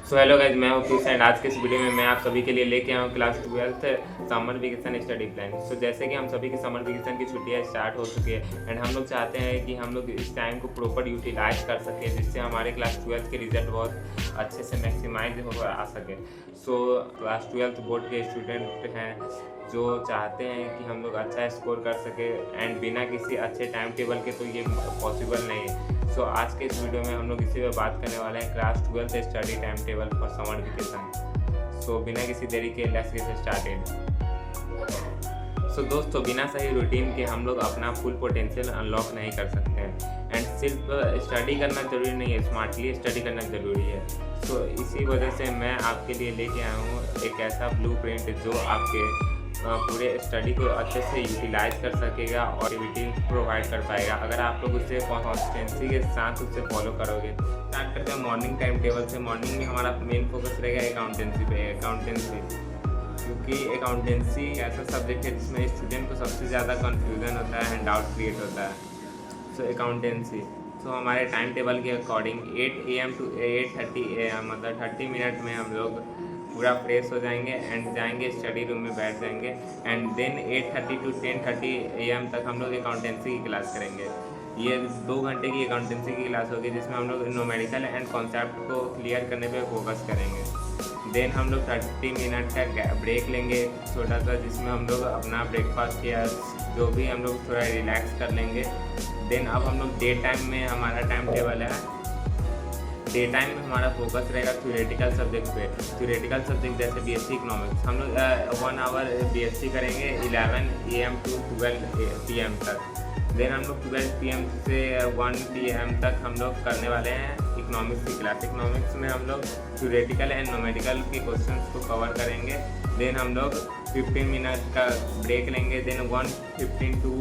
So hello guys, मैं हूँ Piyush and आज के इस वीडियो में मैं आप सभी के लिए लेके आया हूँ class 12th summer vacation study plan. So जैसे कि हम सभी की समर वेकेशन की छुट्टियाँ स्टार्ट हो चुकी है एंड हम लोग चाहते हैं कि हम लोग इस टाइम को प्रॉपर यूटिलाइज कर सकें, जिससे हमारे क्लास 12th के रिजल्ट बहुत अच्छे से मैक्सिमाइज हो आ सके। सो क्लास 12th बोर्ड के स्टूडेंट हैं जो चाहते हैं कि हम लोग अच्छा स्कोर कर सके एंड बिना किसी अच्छे टाइम टेबल के तो ये पॉसिबल नहीं है। सो आज के इस वीडियो में हम लोग इसी पे बात करने वाले हैं class 12th study time table for summer vacation. So बिना किसी देरी के लेट्स गेट स्टार्टेड। सो दोस्तों, बिना सही रूटीन के हम लोग अपना फुल पोटेंशियल अनलॉक नहीं कर सकते हैं एंड सिर्फ स्टडी करना ज़रूरी नहीं है, स्मार्टली स्टडी करना ज़रूरी है। सो इसी वजह से मैं आपके लिए लेके आया हूँ एक ऐसा ब्लूप्रिंट जो आपके पूरे स्टडी को अच्छे से यूटिलाइज कर सकेगा और एक्टिविटी प्रोवाइड कर पाएगा अगर आप लोग उसे कॉन्सिस्टेंसी के साथ उसे फॉलो करोगे। स्टार्ट करते हैं मॉर्निंग टाइम टेबल से। मॉर्निंग में हमारा मेन फोकस रहेगा अकाउंटेंसी पे। क्योंकि अकाउंटेंसी ऐसा सब्जेक्ट है जिसमें स्टूडेंट को सबसे ज़्यादा कन्फ्यूज़न होता है एंड डाउट क्रिएट होता है। सो अकाउंटेंसी हमारे टाइम टेबल के अकॉर्डिंग 8 AM to 8:30 AM मतलब 30 मिनट में हम लोग पूरा फ्रेश हो जाएंगे एंड जाएंगे स्टडी रूम में बैठ जाएंगे एंड देन 8:30 to 10:30 AM तक हम लोग अकाउंटेंसी की क्लास करेंगे। ये 2 घंटे की अकाउंटेंसी की क्लास होगी जिसमें हम लोग न्यूमेरिकल एंड कॉन्सेप्ट को क्लियर करने पे फोकस करेंगे। देन हम लोग 30 मिनट का ब्रेक लेंगे छोटा सा, जिसमें हम लोग अपना ब्रेकफास्ट या जो भी हम लोग थोड़ा रिलैक्स कर लेंगे। देन अब हम लोग डे टाइम में हमारा टाइम टेबल है। डे टाइम में हमारा फोकस रहेगा थ्योरेटिकल सब्जेक्ट पे। थ्योरेटिकल सब्जेक्ट जैसे BSc इकोनॉमिक्स हम लोग 1 आवर BSc करेंगे 11 AM to 12 PM तक। देन हम लोग 12 PM से 1 PM तक हम लोग करने वाले हैं इकोनॉमिक्स की क्लास। इकोनॉमिक्स में हम लोग थ्योरेटिकल एंड न्यूमेरिकल के क्वेश्चंस को कवर करेंगे। देन हम लोग 15 मिनट का ब्रेक लेंगे। देन 1:15 to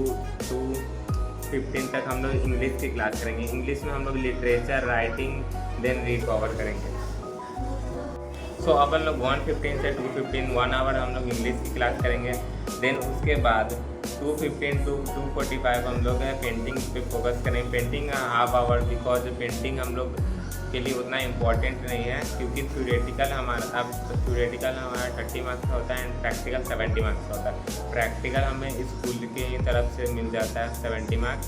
2:15 तक हम लोग इंग्लिश की क्लास करेंगे। इंग्लिश में हम लोग literature, writing, then read cover करेंगे। सो अब हम लोग 1:15 से 2:15 1 आवर हम लोग इंग्लिश की क्लास करेंगे। देन उसके बाद 2:15 to 2:45 हम लोग पेंटिंग पे फोकस करेंगे। Painting half hour, because painting हम लोग के लिए उतना इम्पॉर्टेंट नहीं है क्योंकि थ्योरेटिकल हमारा 30 मार्क्स का होता है एंड प्रैक्टिकल 70 मार्क्स का होता है। प्रैक्टिकल हमें स्कूल के तरफ से मिल जाता है 70 मार्क्स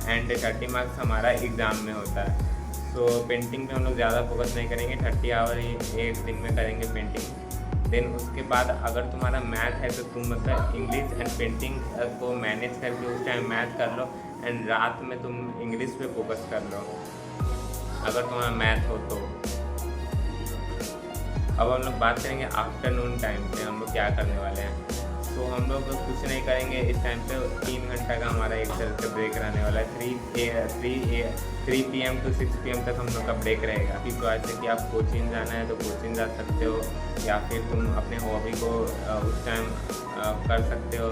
एंड 30 मार्क्स हमारा एग्ज़ाम में होता है। तो पेंटिंग पे हम लोग ज़्यादा फोकस नहीं करेंगे, 30 आवर ही एक दिन में करेंगे पेंटिंग। देन उसके बाद अगर तुम्हारा मैथ है तो तुम मतलब इंग्लिश एंड पेंटिंग को मैनेज करके उस टाइम मैथ कर लो एंड रात में तुम इंग्लिश पे फोकस कर लो अगर तुम्हारा मैथ हो तो। अब हम लोग बात करेंगे आफ्टरनून टाइम पे हम लोग क्या करने वाले हैं। तो हम लोग कुछ नहीं करेंगे इस टाइम पे। 3 घंटा का हमारा एक तरह से ब्रेक रहने वाला है। 3 PM to 6 PM तक हम लोग का ब्रेक रहेगा। कि तो कि आप कोचिंग जाना है तो कोचिंग जा सकते हो या फिर तुम अपने हॉबी को उस टाइम कर सकते हो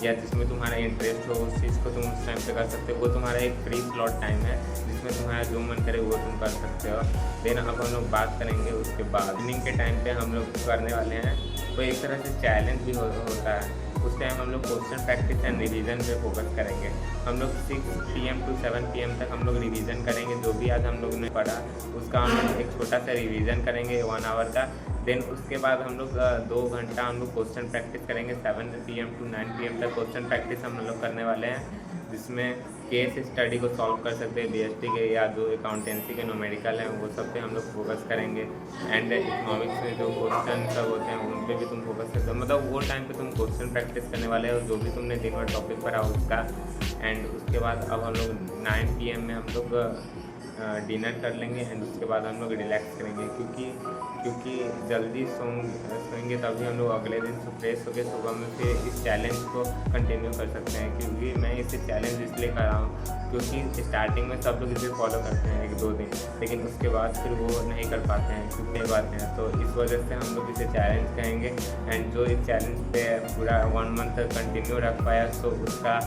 या जिसमें तुम्हारा इंटरेस्ट हो उस चीज़ को तुम उस टाइम पे कर सकते हो। वो तुम्हारा एक फ्री स्लॉट टाइम है जिसमें तुम्हारा जो मन करे वो तुम कर सकते हो। देन अब हम लोग बात करेंगे उसके बाद इवनिंग के टाइम पे हम लोग करने वाले हैं तो एक तरह से चैलेंज भी होता है। उस टाइम हम लोग क्वेश्चन प्रैक्टिस एंड रिवीजन पे फोकस करेंगे। हम लोग 6 PM to 7 PM तक हम लोग रिवीजन करेंगे। जो भी आज हम लोग ने पढ़ा उसका हम लोग एक छोटा सा रिवीजन करेंगे 1 आवर का। देन उसके बाद हम लोग 2 घंटा हम लोग क्वेश्चन प्रैक्टिस करेंगे। 7 PM to 9 PM तक क्वेश्चन प्रैक्टिस हम लोग करने वाले हैं जिसमें केस स्टडी को सॉल्व कर सकते हैं BST के या जो अकाउंटेंसी के न्यूमेरिकल हैं वो सब पे हम लोग फोकस करेंगे। एंड इकोनॉमिक्स में जो क्वेश्चन सब होते हैं उन पे भी तुम फोकस करते हो। मतलब वो टाइम पे तुम क्वेश्चन प्रैक्टिस करने वाले हो जो भी तुमने दिन भर टॉपिक पढ़ा उसका। एंड उसके बाद अब हम लोग 9 PM में हम लोग डिनर कर लेंगे एंड उसके बाद हम लोग रिलैक्स करेंगे क्योंकि जल्दी सोएंगे तभी हम लोग अगले दिन से फ्रेश होकर सुबह में फिर इस चैलेंज को कंटिन्यू कर सकते हैं। क्योंकि मैं इसे चैलेंज इसलिए कर रहा हूँ क्योंकि स्टार्टिंग में सब लोग इसे फॉलो करते हैं 1-2 दिन, लेकिन उसके बाद फिर वो नहीं कर पाते हैं क्योंकि बातें हैं। तो इस वजह से हम लोग इसे चैलेंज कहेंगे एंड जो इस चैलेंज पे पूरा 1 मंथ कंटिन्यू रख पाया तो उसका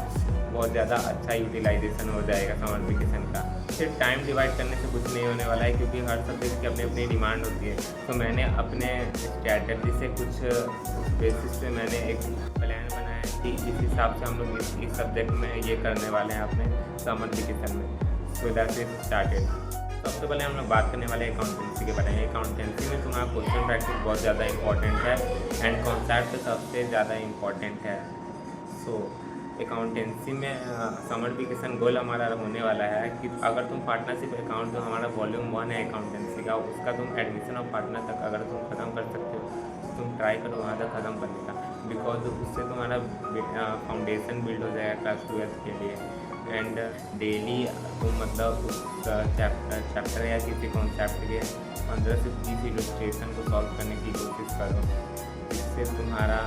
बहुत ज़्यादा अच्छा यूटिलाइजेशन हो जाएगा समर वेकेशन का। फिर टाइम डिवाइड करने से कुछ नहीं होने वाला है क्योंकि हर सब्जेक्ट की अपनी अपनी डिमांड होती है। तो मैंने अपने स्ट्रैटेजी से कुछ उस बेसिस पे मैंने एक प्लान बनाया कि इस हिसाब से हम लोग इस सब्जेक्ट में ये करने वाले हैं अपने समर वेकेशन में। So that is started. सबसे पहले हम लोग बात करने वाले हैं अकाउंटेंसी के बारे में। अकाउंटेंसी में तुम्हारा क्वेश्चन प्रैक्टिस बहुत ज़्यादा इंपॉर्टेंट है एंड कॉन्सेप्ट सबसे ज़्यादा इंपॉर्टेंट है। सो अकाउंटेंसी में समर वेकेशन गोल हमारा होने वाला है कि अगर तुम पार्टनरशिप अकाउंट जो हमारा वॉल्यूम 1 है अकाउंटेंसी का, उसका तुम एडमिशन ऑफ पार्टनर तक अगर तुम ख़त्म कर सकते हो तो तुम ट्राई करो वहाँ तक ख़त्म करने का, बिकॉज उससे तुम्हारा फाउंडेशन बिल्ड हो जाएगा क्लास 12 के लिए। एंड डेली तुम मतलब उस चैप्टर या किसी कॉन्सेप्ट के 15 से 20 इलस्ट्रेशन को सॉल्व करने की कोशिश करो, इससे तुम्हारा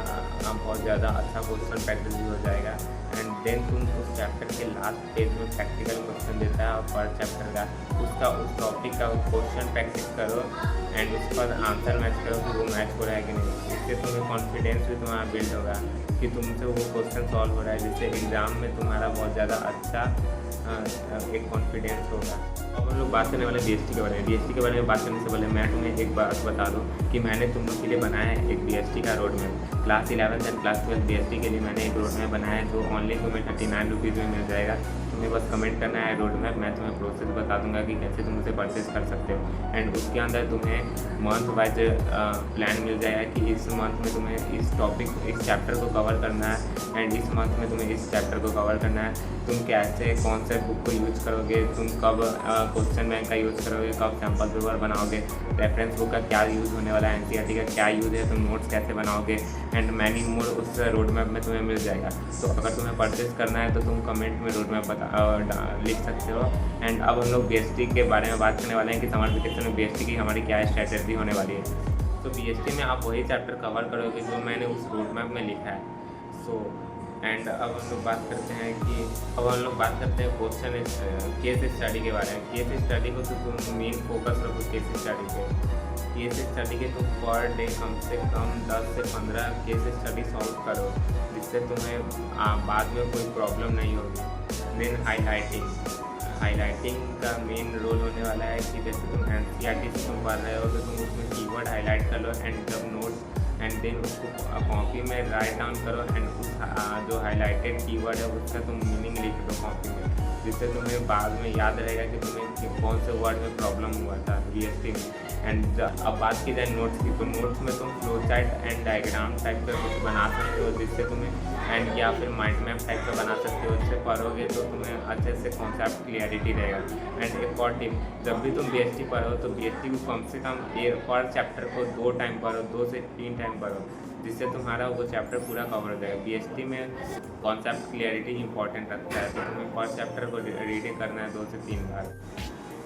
बहुत ज़्यादा अच्छा क्वेश्चन प्रैक्टिस भी हो जाएगा। एंड देन तुम उस चैप्टर के लास्ट पेज में प्रैक्टिकल क्वेश्चन देता है और पर चैप्टर का उसका उस टॉपिक का क्वेश्चन प्रैक्टिस करो एंड उस पर आंसर मैच करो कि वो मैच हो रहा है कि नहीं। इससे तुम्हें कॉन्फिडेंस भी तुम्हारा बिल्ड होगा कि तुमसे वो क्वेश्चन सॉल्व हो रहा है, जिससे एग्ज़ाम में तुम्हारा बहुत ज़्यादा अच्छा एक कॉन्फिडेंस होगा। अब हम लोग बात करने वाले BST के बारे में। BST के बारे में बात करने से पहले मैं तुम्हें एक बात बता दूं कि मैंने तुम लोग के लिए बनाया है एक BST का road map. Class 11 and class 12 BST के लिए मैंने एक रोड मैप बनाया है जो ऑनली तुम्हें 39 रुपीज़ में मिल जाएगा। तुम्हें बस कमेंट करना है रोड मैप, मैं तुम्हें प्रोसेस बता दूंगा कि कैसे तुम उसे परचेज कर सकते हो। एंड उसके अंदर तुम्हें मंथ वाइज प्लान मिल जाएगा कि इस मंथ में तुम्हें इस टॉपिक इस चैप्टर को कवर करना है एंड इस मंथ में तुम्हें इस चैप्टर को कवर करना है। तुम कैसे कौन से बुक को यूज़ करोगे, तुम कब क्वेश्चन बैंक का यूज़ करोगे, कब सैम्पल पेपर बनाओगे, रेफरेंस बुक का क्या यूज़ होने वाला है, NCERT का क्या यूज़ है, तुम नोट्स कैसे बनाओगे एंड मैनी मोर उस रोड मैप में तुम्हें मिल जाएगा। तो अगर तुम्हें परचेज करना है तो तुम कमेंट में रोड मैप लिख सकते हो। एंड अब हम लोग BST के बारे में बात करने वाले हैं कि समर वेकेशन में BST की हमारी क्या स्ट्रैटेजी होने वाली है। तो BST में आप वही चैप्टर कवर करोगे जो मैंने उस रोड मैप में लिखा है। सो एंड अब हम लोग बात करते हैं क्वेश्चन केस स्टडी के बारे में। केस स्टडी को तो तुम मेन फोकस रखो केस स्टडी पे। केस स्टडी के तुम पर डे कम से कम 10 से 15 केस स्टडी सॉल्व करो, जिससे तुम्हें बाद में कोई प्रॉब्लम नहीं होगी। देन हाईलाइटिंग का मेन रोल होने वाला है कि जैसे तुम NCERT से तुम पढ़ रहे हो तो तुम उसमें कीवर्ड हाईलाइट कर लो एंड जब नोट्स एंड देन उसको कॉपी में राइट डाउन करो एंड उस जो हाईलाइटेड कीवर्ड है उसका तुम मीनिंग लिख दो कॉपी में, जिससे तुम्हें बाद में याद रहेगा कि तुम्हें कौन से वर्ड में प्रॉब्लम हुआ था BST में। एंड अब बात की जाए नोट्स की, तो नोट्स में तुम flow chart and diagram type का कुछ बना सकते हो, जिससे तुम्हें एंड या फिर माइंड मैप टाइप का बना सकते हो। इससे पढ़ोगे तो तुम्हें अच्छे से कॉन्सेप्ट क्लियरिटी रहेगा। एंड एक और टिप, जब भी तुम BST पढ़ो तो BST को कम से कम पर चैप्टर को 2 टाइम पढ़ो, 2 से 3 टाइम पढ़ो, जिससे तुम्हारा वो चैप्टर पूरा कवर हो जाएगा। BST में कॉन्सेप्ट क्लियरिटी इंपॉर्टेंट रखता है, तो तुम्हें पर चैप्टर को रीडिंग करना है 2 से 3 बार।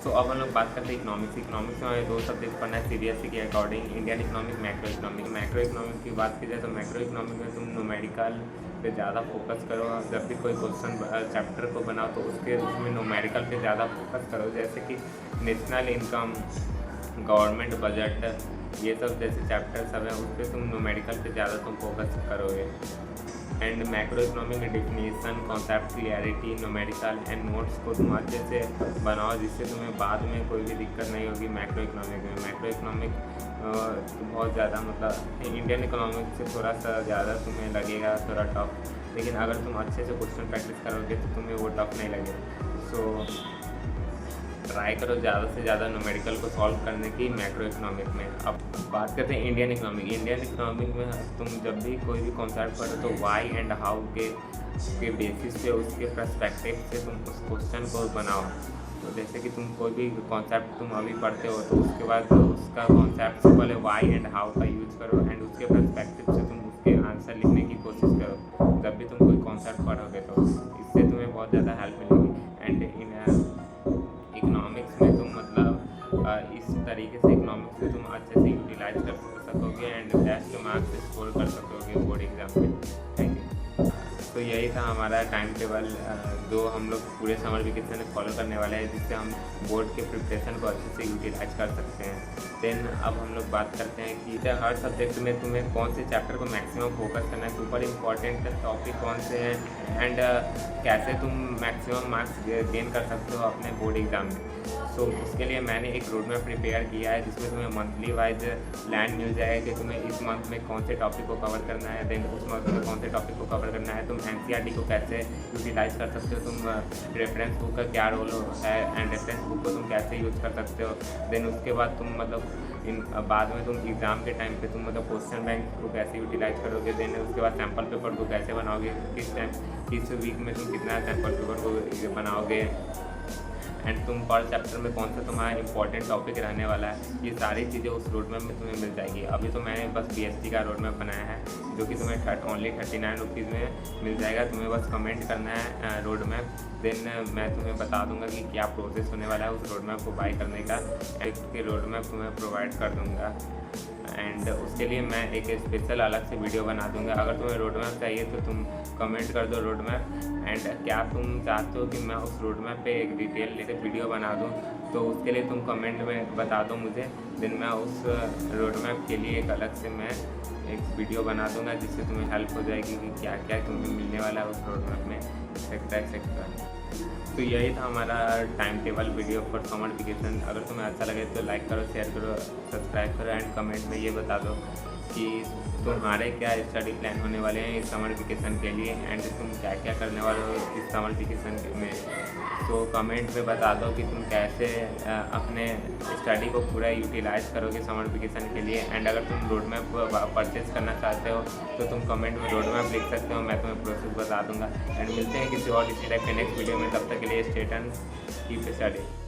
तो अब हम लोग बात करते हैं इकोनॉमिक्स। इकोनॉमिक्स में हमें 2 सब्जेक्ट पढ़ना है CBSE के according, Indian economic, macro economic. Macro economic की बात की जाए तो मैक्रो इकोनॉमिक में तुम न्यूमेरिकल पे ज़्यादा फोकस करो। जब भी कोई क्वेश्चन चैप्टर को बनाओ तो उसमें न्यूमेरिकल पे ज़्यादा फोकस करो, जैसे कि नेशनल इनकम, गवर्नमेंट बजट, ये सब जैसे चैप्टर सब हैं उस पर तुम न्यूमेरिकल पे ज़्यादा तुम फोकस करोगे। एंड मैक्रो इकोनॉमिक में definition, concept clarity, numerical and notes को तुम अच्छे से बनाओ, जिससे तुम्हें बाद में कोई भी दिक्कत नहीं होगी मैक्रो इकोनॉमिक में। मैक्रो इकोनॉमिक बहुत ज़्यादा मतलब इंडियन इकोनॉमिक से थोड़ा सा ज़्यादा तुम्हें लगेगा थोड़ा टफ, लेकिन अगर तुम अच्छे से क्वेश्चन प्रैक्टिस करोगे तो तुम्हें वो टफ नहीं लगेगा। सो ट्राई करो ज़्यादा से ज़्यादा न्यूमेरिकल को सॉल्व करने की मैक्रो इकोनॉमिक में। अब बात करते हैं इंडियन इकोनॉमिक। इंडियन इकोनॉमिक में तुम जब भी कोई भी कॉन्सेप्ट पढ़ो तो वाई एंड हाउ के बेसिस पे, उसके पर्सपेक्टिव से तुम उस क्वेश्चन को बनाओ। तो जैसे कि तुम कोई भी कॉन्सेप्ट तुम अभी पढ़ते हो तो उसके बाद उसका कॉन्सेप्ट से पहले वाई एंड हाउ का यूज़ करो एंड उसके पर्सपेक्टिव से तुम उसके आंसर लिखने की कोशिश करो जब भी तुम कोई कॉन्सेप्ट पढ़ोगे, तो इससे तुम्हें बहुत ज़्यादा हेल्प मिलेगी। एंड इन इकोनॉमिक्स में तुम मतलब इस तरीके से इकोनॉमिक्स से तुम अच्छे से यूटिलाइज कर सकोगे एंड बेस्ट मार्क्स स्कोर कर सकोगे बोर्ड एग्जाम में। Thank you. तो यही था हमारा टाइम टेबल जो हम लोग पूरे समर वेकेशन में फॉलो करने वाले हैं, जिससे हम बोर्ड के प्रिपरेशन को अच्छे से यूटिलाइज कर सकते हैं। देन अब हम लोग बात करते हैं कि हर सब्जेक्ट में तुम्हें कौन से चैप्टर को मैक्सिमम फोकस करना है, सुपर इम्पॉर्टेंट टॉपिक कौन से हैं एंड कैसे तुम मैक्सिमम मार्क्स गेन कर सकते हो अपने बोर्ड एग्ज़ाम में। सो उसके लिए मैंने एक रोड मैप प्रिपेयर किया है जिसमें तुम्हें मंथली वाइज प्लान मिल जाएगा कि तुम्हें इस मंथ में कौन से टॉपिक को कवर करना है, देन उस मंथ में कौन से टॉपिक को कवर करना है, तुम NCERT को कैसे यूटिलाइज कर सकते हो, तुम रेफरेंस बुक का क्या रोल है एंड रेफरेंस बुक को तुम कैसे यूज़ कर सकते हो। देन उसके बाद तुम बाद में तुम एग्ज़ाम के टाइम पे तुम क्वेश्चन बैंक को कैसे यूटिलाइज करोगे। देन उसके बाद सैम्पल पेपर को कैसे बनाओगे, किस वीक में तुम कितना सैम्पल पेपर को बनाओगे एंड तुम पर चैप्टर में कौन सा तुम्हारा इंपॉर्टेंट टॉपिक रहने वाला है। ये सारी चीज़ें उस रोड मैप में तुम्हें मिल जाएगी। अभी तो मैंने बस BST का रोड मैप बनाया है जो कि तुम्हें ओनली 39 रुपीज़ में मिल जाएगा। तुम्हें बस कमेंट करना है रोड मैप, देन मैं तुम्हें बता दूंगा कि क्या प्रोसेस होने वाला है उस रोड मैप को बाय करने का। एक रोड मैप तुम्हें प्रोवाइड कर दूँगा एंड उसके लिए मैं एक स्पेशल अलग से वीडियो बना दूंगा। अगर तुम्हें रोड मैप चाहिए तो तुम कमेंट कर दो रोड मैप एंड क्या तुम चाहते हो कि मैं उस रोड मैप पे एक डिटेल से वीडियो बना दूं, तो उसके लिए तुम कमेंट में बता दो मुझे। देन मैं उस रोड मैप के लिए एक अलग से मैं एक वीडियो बना दूंगा जिससे तुम्हें हेल्प हो जाएगी कि क्या क्या तुम्हें मिलने वाला है उस रोड मैप में, एक्सेट्रा। तो यही था हमारा time table video for summer vacation. अगर तुम्हें अच्छा लगे तो लाइक करो, शेयर करो, सब्सक्राइब करो एंड कमेंट में ये बता दो कि तुम्हारे क्या स्टडी प्लान होने वाले हैं इस समर वेकेशन के लिए एंड तुम क्या क्या करने वाले हो इस समर वेकेशन में। तो कमेंट में बता दो कि तुम कैसे अपने स्टडी को पूरा यूटिलाइज करोगे समर वेकेशन के लिए। एंड अगर तुम रोड मैप परचेज करना चाहते हो तो तुम कमेंट में रोड मैप लिख सकते हो, मैं तुम्हें प्रोसेस बता दूंगा। एंड मिलते हैं किसी और इसी टाइप के नेक्स्ट वीडियो में। तब तक के लिए स्टे ट्यून्ड, कीप स्टडी।